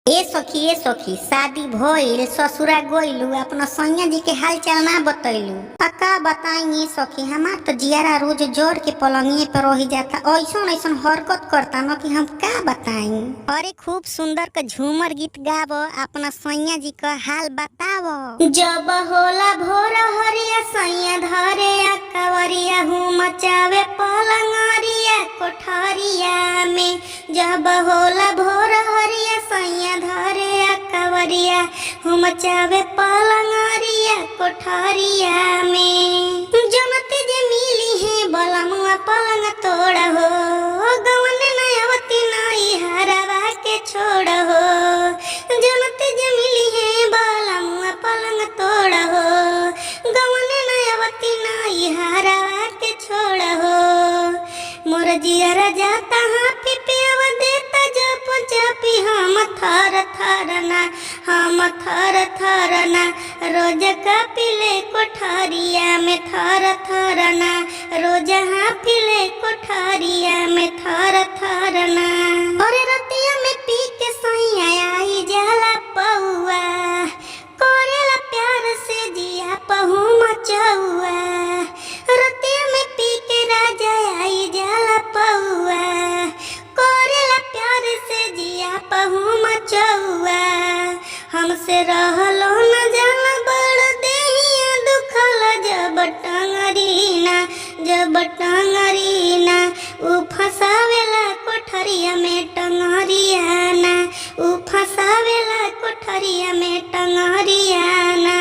ए सखी शादी भइल ससुरा गइलू अपना सैया जी के हाल चाल ना बतैलू। का बताई सखी, हमार तो जियारा रोज जोर के पलंगिए पर रही जाता, ऐसन ऐसन हरकत करता न कि हम का बताई। अरे खूब सुंदर का झूमर गीत गावो, अपना सैया जी का हाल बतावो। जब होला भोर हरिया सैया धरे कवरिया हूँ मचावे पलंगरिया कोठरिया में। जब होला भोर हरिया सैया धरे कवरिया हूँ मचावे पलंगरिया कोठरिया में। जनते जे मिली है बलमुआ पलंग तोड़ हो, गवन नयवती नई हरवा के छोड़ हो। जनते जे मिली है बलमुआ पलंग तोड़ हो, गवन नयवती नई हरवा के छोड़ हो। मोर जियरा जाता हाफी पेव देता जप जपी हम थर थर ना रोज कपिले कोठरिया में थर थर ना रोज हाफिले कोठरिया में थर थर ना। अरे रतिया में पी के सैया आई जाला पौआ, करेला प्यार से जिया पहू मचौआ। रतिया में पी के राजा आई जाला पौआ, करेला प्यार से जिया पहू मचौआ। हमसे रहलो न जाला बड़ देहिया दुखल जब टंगरीना उ फसावेला कोठरिया में टंगरिया ना, उ फसावेला कोठरिया में टंगरिया ना।